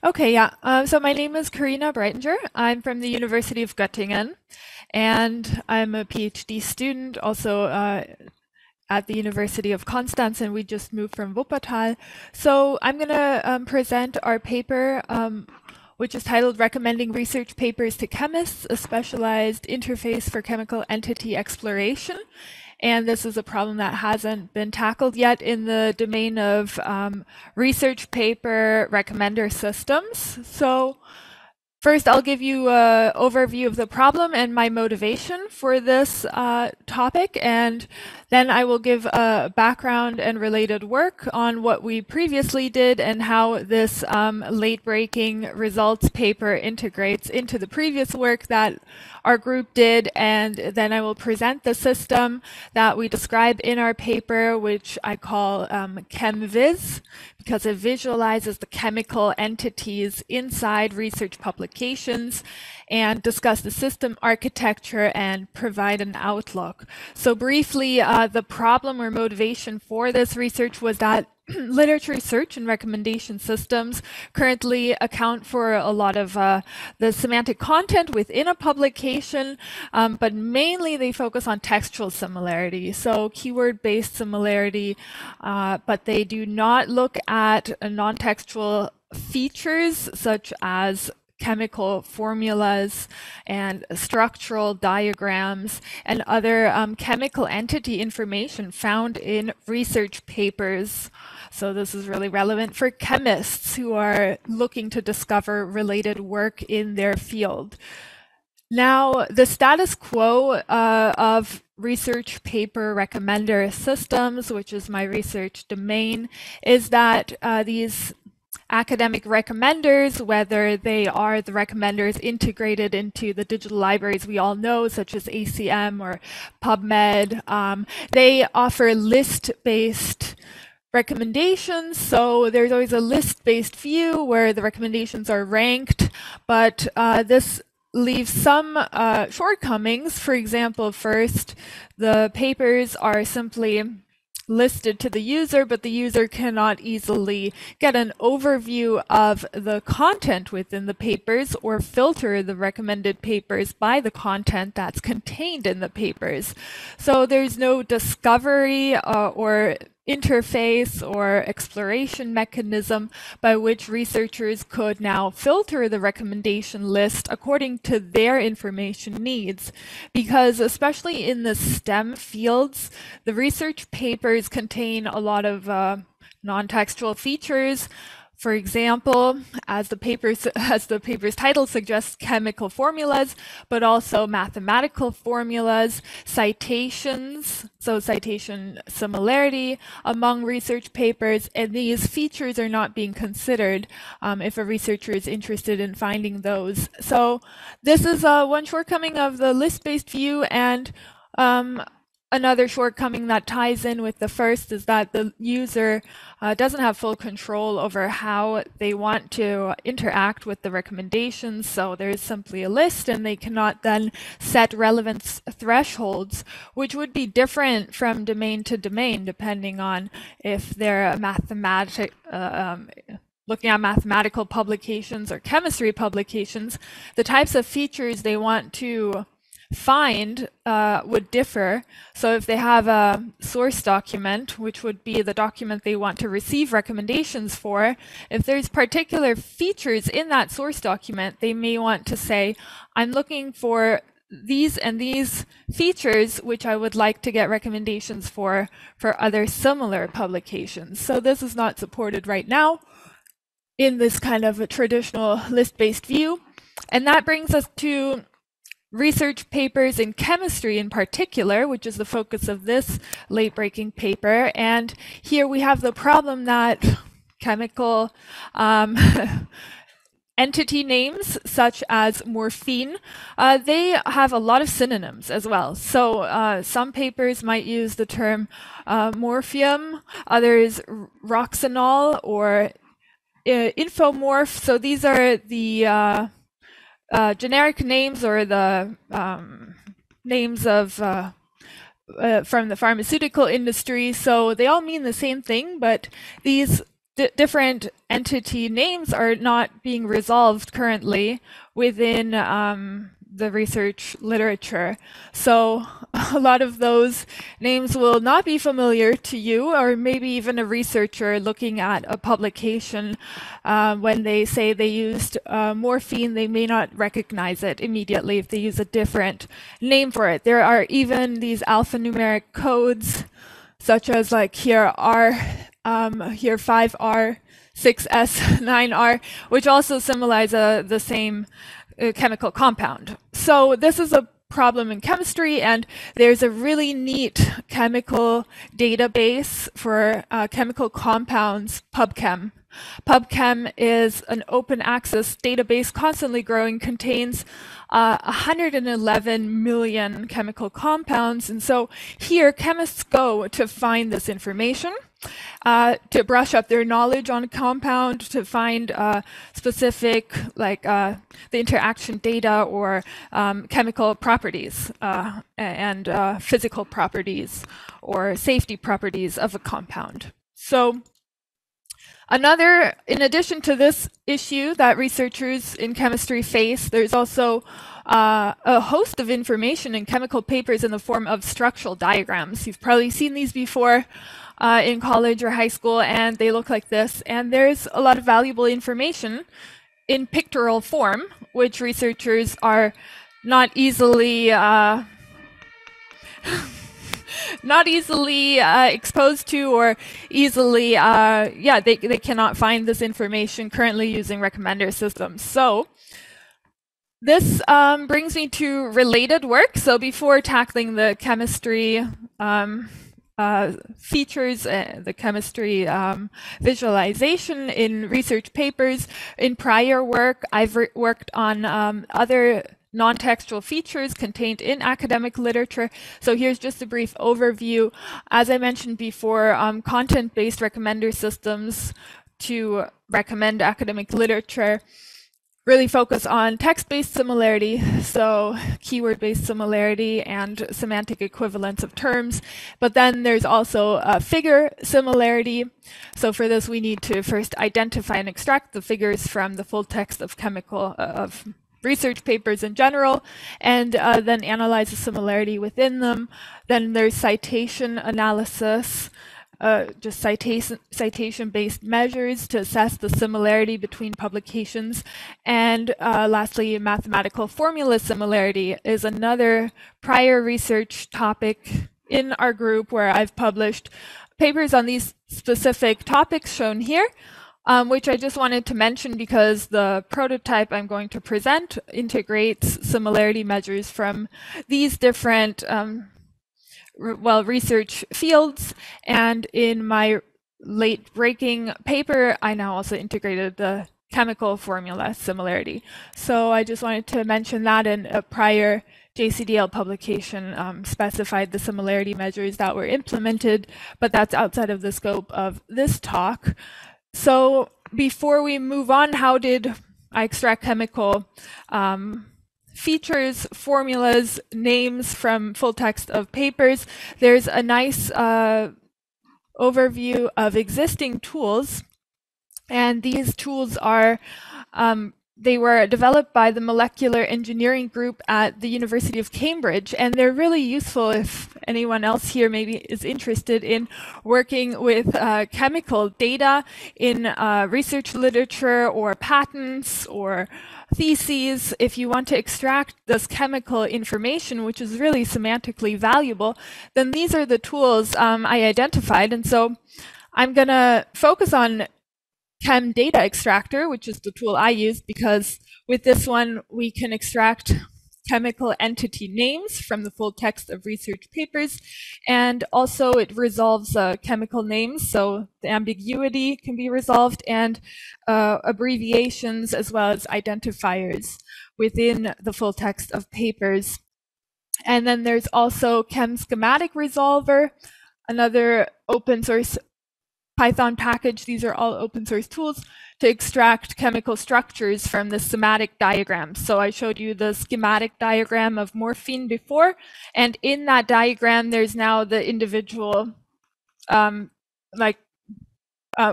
Okay, yeah. So my name is Corinna Breitinger. I'm from the University of Göttingen, and I'm a PhD student also at the University of Konstanz, and we just moved from Wuppertal. So I'm going to present our paper, which is titled Recommending Research Papers to Chemists, a Specialized Interface for Chemical Entity Exploration. And this is a problem that hasn't been tackled yet in the domain of research paper recommender systems. So first, I'll give you an overview of the problem and my motivation for this topic, and then I will give a background and related work on what we previously did and how this late-breaking results paper integrates into the previous work that our group did, and then I will present the system that we describe in our paper, which I call ChemVis, because it visualizes the chemical entities inside research publications, and discuss the system architecture and provide an outlook. So briefly, the problem or motivation for this research was that literature search and recommendation systems currently account for a lot of the semantic content within a publication, but mainly they focus on textual similarity, so keyword-based similarity, but they do not look at non-textual features such as chemical formulas and structural diagrams and other chemical entity information found in research papers. So this is really relevant for chemists who are looking to discover related work in their field. Now, the status quo of research paper recommender systems, which is my research domain, is that these academic recommenders, whether they are the recommenders integrated into the digital libraries we all know, such as ACM or PubMed, they offer list-based recommendations. So there's always a list-based view where the recommendations are ranked, but this leaves some shortcomings. For example, first, the papers are simply listed to the user, but the user cannot easily get an overview of the content within the papers or filter the recommended papers by the content that's contained in the papers. So there's no discovery or interface or exploration mechanism by which researchers could now filter the recommendation list according to their information needs. Because especially in the STEM fields, the research papers contain a lot of non-textual features. For example, as the paper's title suggests, chemical formulas, but also mathematical formulas, citations, so citation similarity among research papers, and these features are not being considered if a researcher is interested in finding those. So this is one shortcoming of the list-based view, and another shortcoming that ties in with the first is that the user doesn't have full control over how they want to interact with the recommendations. So there's simply a list, and they cannot then set relevance thresholds, which would be different from domain to domain, depending on if they're looking at mathematical publications or chemistry publications. The types of features they want to find would differ. So if they have a source document, which would be the document they want to receive recommendations for, if there's particular features in that source document, they may want to say, I'm looking for these and these features which I would like to get recommendations for other similar publications. So this is not supported right now in this kind of a traditional list-based view. And that brings us to research papers in chemistry in particular, which is the focus of this late-breaking paper. And here we have the problem that chemical entity names such as morphine, they have a lot of synonyms as well. So some papers might use the term morphium, others roxanol or infomorph. So these are the generic names or the names of from the pharmaceutical industry. So they all mean the same thing, but these different entity names are not being resolved currently within the research literature. So a lot of those names will not be familiar to you, or maybe even a researcher looking at a publication. When they say they used morphine, they may not recognize it immediately if they use a different name for it. There are even these alphanumeric codes, such as like here here 5R, 6S, 9R, which also symbolize the same chemical compound. So this is a problem in chemistry, and there's a really neat chemical database for chemical compounds, PubChem. PubChem is an open access database, constantly growing, contains 111 million chemical compounds. And so here chemists go to find this information, to brush up their knowledge on a compound, to find specific, like the interaction data or chemical properties and physical properties or safety properties of a compound. So in addition to this issue that researchers in chemistry face, there's also a host of information in chemical papers in the form of structural diagrams. You've probably seen these before in college or high school, and they look like this. And there's a lot of valuable information in pictorial form, which researchers are not easily exposed to, or easily, they cannot find this information currently using recommender systems. So this brings me to related work. So before tackling the chemistry features, the chemistry visualization in research papers, in prior work, I've worked on other non-textual features contained in academic literature. So here's just a brief overview. As I mentioned before, content-based recommender systems to recommend academic literature really focus on text-based similarity, so keyword-based similarity and semantic equivalence of terms. But then there's also figure similarity. So for this, we need to first identify and extract the figures from the full text of research papers in general, and then analyze the similarity within them. Then there's citation analysis, just citation-based measures to assess the similarity between publications. And lastly, mathematical formula similarity is another prior research topic in our group where I've published papers on these specific topics shown here. Which I just wanted to mention because the prototype I'm going to present integrates similarity measures from these different research fields. And in my late-breaking paper, I now also integrated the chemical formula similarity. So I just wanted to mention that, in a prior JCDL publication specified the similarity measures that were implemented, but that's outside of the scope of this talk. So before we move on, how did I extract chemical features, formulas, names from full text of papers? There's a nice overview of existing tools, and these tools are they were developed by the molecular engineering group at the University of Cambridge, and they're really useful if anyone else here maybe is interested in working with chemical data in research literature or patents or theses. If you want to extract this chemical information, which is really semantically valuable, then these are the tools I identified. And so I'm going to focus on Chem Data Extractor, which is the tool I use, because with this one we can extract chemical entity names from the full text of research papers, and also it resolves chemical names, so the ambiguity can be resolved, and abbreviations as well as identifiers within the full text of papers. And then there's also Chem Schematic Resolver, another open source Python package. These are all open source tools to extract chemical structures from the schematic diagram. So I showed you the schematic diagram of morphine before, and in that diagram there's now the individual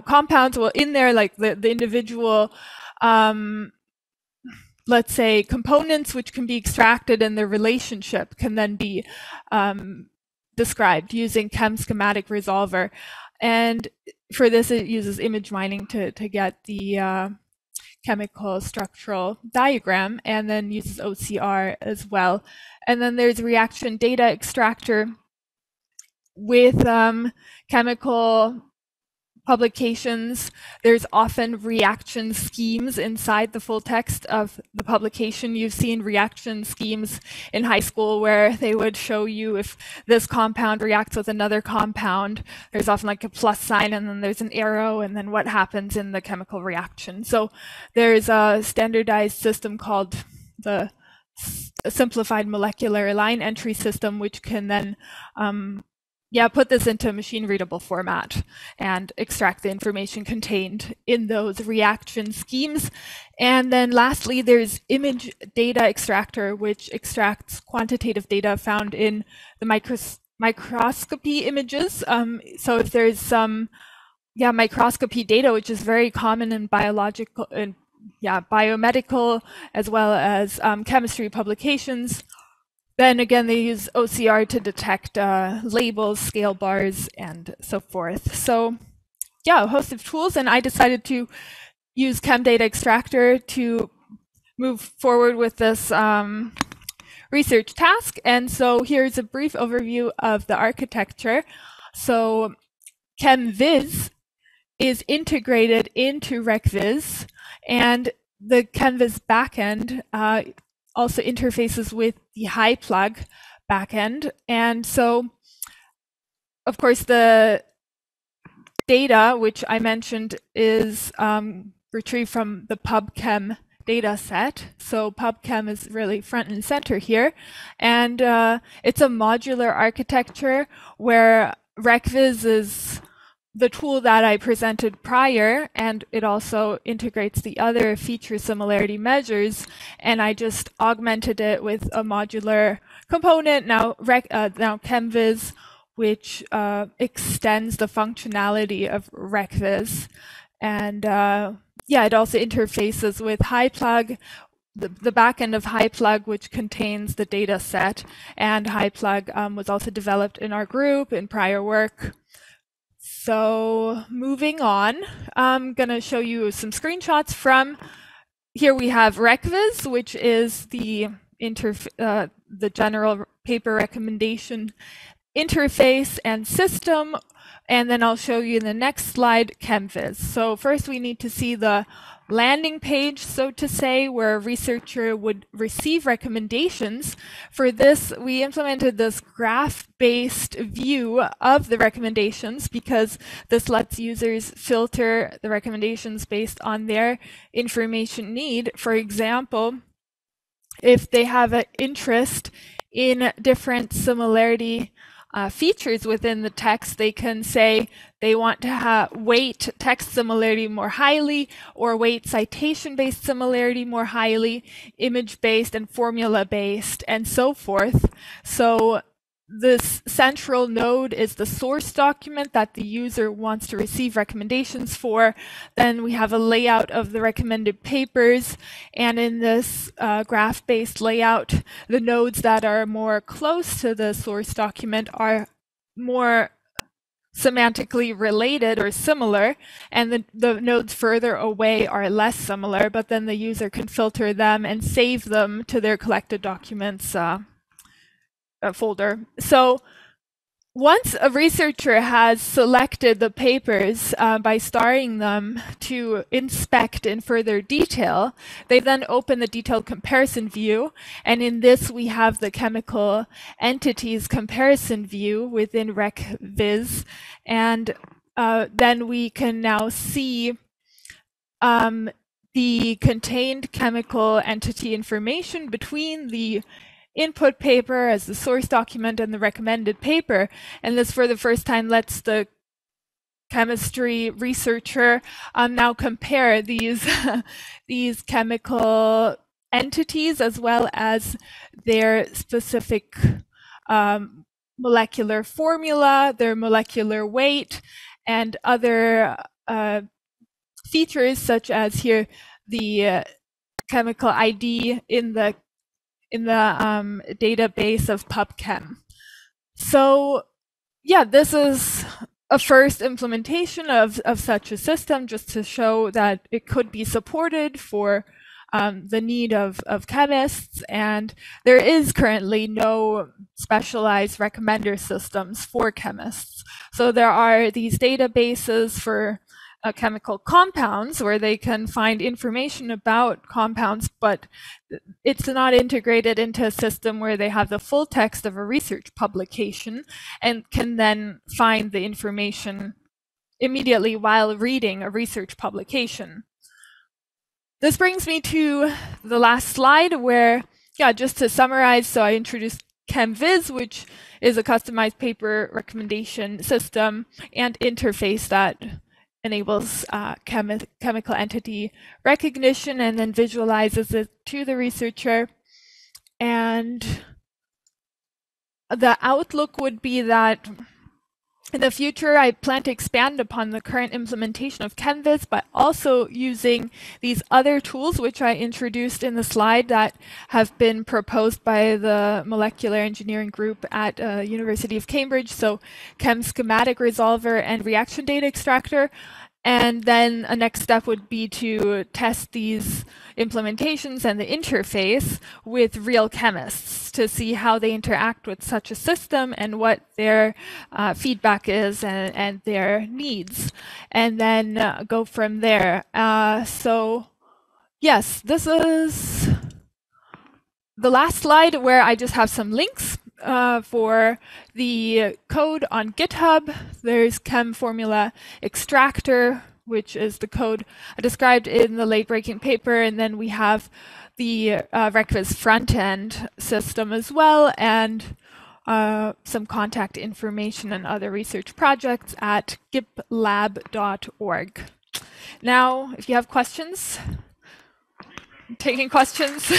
compounds, well, in there, like the individual, let's say, components which can be extracted, and their relationship can then be described using chem schematic resolver. And for this, it uses image mining to get the chemical structural diagram, and then uses OCR as well. And then there's reaction data extractor with chemical publications. There's often reaction schemes inside the full text of the publication. You've seen reaction schemes in high school where they would show you if this compound reacts with another compound. There's often like a plus sign, and then there's an arrow, and then what happens in the chemical reaction. So there's a standardized system called the simplified molecular line entry system, which can then put this into machine readable format and extract the information contained in those reaction schemes. And then lastly, there's image data extractor, which extracts quantitative data found in the microscopy images. So if there's some microscopy data, which is very common in biological and biomedical as well as chemistry publications, then again, they use OCR to detect labels, scale bars, and so forth. So a host of tools, and I decided to use Chem Data Extractor to move forward with this research task. And so here's a brief overview of the architecture. So ChemViz is integrated into RecViz, and the ChemViz backend also interfaces with the HiPlug backend. And so, of course, the data, which I mentioned, is retrieved from the PubChem data set. So PubChem is really front and center here. And it's a modular architecture where RecViz is the tool that I presented prior, and it also integrates the other feature similarity measures, and I just augmented it with a modular component, now ChemViz, which extends the functionality of RecViz. And it also interfaces with HiPlug, the backend of HiPlug, which contains the data set, and HiPlug was also developed in our group in prior work. So moving on, I'm going to show you some screenshots from, here we have RecViz, which is the general paper recommendation interface and system. And then I'll show you in the next slide ChemViz. So first we need to see the landing page, so to say, where a researcher would receive recommendations. For this, we implemented this graph-based view of the recommendations because this lets users filter the recommendations based on their information need. For example, if they have an interest in different similarity features within the text, they can say they want to weight text similarity more highly, or weight citation-based similarity more highly, image-based and formula-based, and so forth. So this central node is the source document that the user wants to receive recommendations for. Then we have a layout of the recommended papers, and in this graph-based layout, the nodes that are more close to the source document are more semantically related or similar, and the nodes further away are less similar, but then the user can filter them and save them to their collected documents folder. So once a researcher has selected the papers by starring them to inspect in further detail, they then open the detailed comparison view. And in this, we have the chemical entities comparison view within RecViz. And then we can now see the contained chemical entity information between the input paper as the source document and the recommended paper. And this, for the first time, lets the chemistry researcher now compare these these chemical entities as well as their specific molecular formula, their molecular weight, and other features such as here the chemical ID in the database of PubChem. So yeah, this is a first implementation of such a system, just to show that it could be supported for the need of chemists, and there is currently no specialized recommender systems for chemists. So there are these databases for chemical compounds where they can find information about compounds, but it's not integrated into a system where they have the full text of a research publication and can then find the information immediately while reading a research publication. This brings me to the last slide where, yeah, just to summarize, so I introduced ChemViz, which is a customized paper recommendation system and interface that enables chemical entity recognition and then visualizes it to the researcher. And the outlook would be that in the future, I plan to expand upon the current implementation of ChemViz, but also using these other tools, which I introduced in the slide, that have been proposed by the molecular engineering group at University of Cambridge. So Chem Schematic Resolver and Reaction Data Extractor. And then a next step would be to test these implementations and the interface with real chemists to see how they interact with such a system and what their feedback is and their needs, and then go from there. So yes, this is the last slide where I just have some links for the code on GitHub. There's Chem Formula Extractor, which is the code described in the late-breaking paper, and then we have the RecViz front-end system as well, and some contact information and other research projects at giplab.org. Now, if you have questions, I'm taking questions.